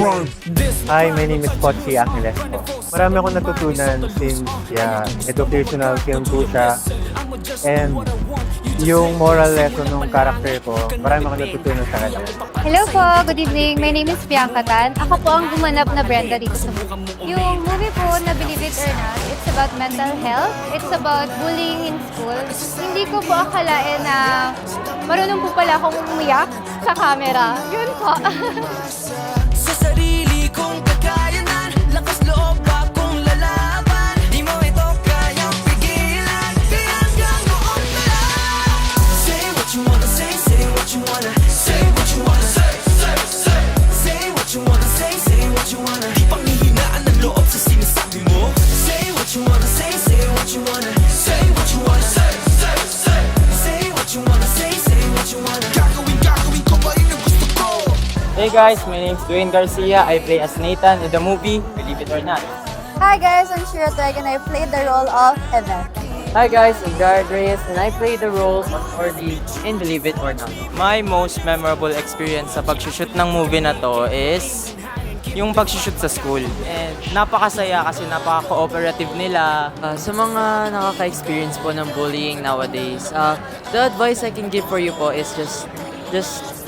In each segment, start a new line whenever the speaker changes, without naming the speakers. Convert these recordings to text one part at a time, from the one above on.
Hi, my name is Pochi Aquiles po. Marami akong natutunan since educational film po siya. And yung moral lesson ng character ko, marami akong natutunan sa kanya.
Hello po, good evening. My name is Bianca Tan. Ako po ang gumanap na Brenda dito sa movie. Yung movie po na Believe It or Not, it's about mental health. It's about bullying in school. Hindi ko po akalain na marunong po pala akong umiyak sa camera. Yun po.
Sa sarili kong kakayanan, lakas loob akong lalaban. Di mo ito kayang pigilan, kaya hanggang noon pa lang. Say what you wanna say, say what you wanna, say what you wanna, say what you wanna, say what you wanna. Di panghihinaan ng loob sa sinasabi mo. Say what you wanna say what you wanna, say what you wanna, say what you wanna, say what you wanna. Gagawin ko pa rin ang gusto ko.
Hey guys, my name is Dwayne Garcia. I play as Nathan in the movie Believe It or Not.
Hi guys, I'm Shira Tueg and I played the role of Eva.
Hi guys, I'm Jared Reyes and I play the role of Orly in Believe It or Not. My most memorable experience sa pag-shoot ng movie na to is yung pag-shoot sa school. And napakasaya kasi napaka-cooperative nila.
Sa mga nakaka-experience po ng bullying nowadays, the advice I can give for you po is just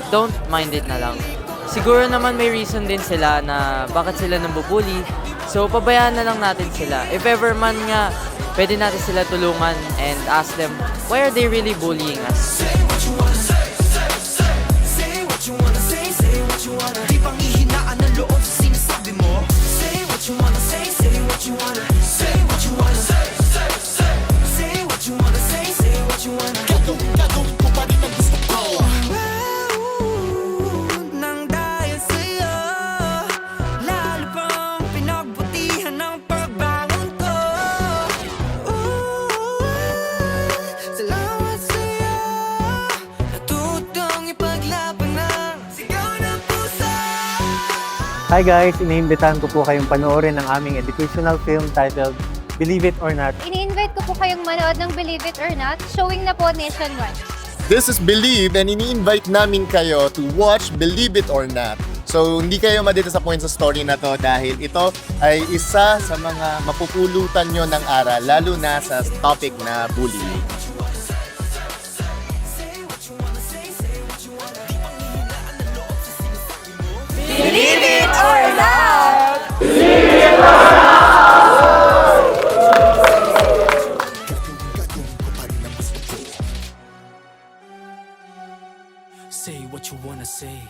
don't mind it na lang. Siguro naman may reason din sila na bakit sila nambubully. So, pabayaan na lang natin sila. If ever man nga, pwede natin sila tulungan and ask them, why are they really bullying us?
Say what you wanna say what you wanna, say what you wanna. Di panghihinaan ng loob sa sinasabi mo. Say what you wanna say what you wanna, say what you wanna, say what you wanna, say what you wanna. Gagawin ko pa rin ang gusto ko. Nang dahil sa'yo, lalo pang pinagbutihan ng pagbangon ko. Salamat sa'yo, natutong ipaglaban ng sigaw ng puso.
Hi guys, iniimbitahan ko po kayong panoorin ang aming educational film titled Believe It or Not.
Ini-invite ko po kayong manood ng Believe It or Not. Showing na po nationwide.
This is Believe and ini-invite namin kayo to watch Believe It or Not. So hindi kayo madidisappoint sa story na to dahil ito ay isa sa mga mapupulutan nyo ng aral lalo na sa topic na bullying.
Believe It or Not!
Say what you wanna say.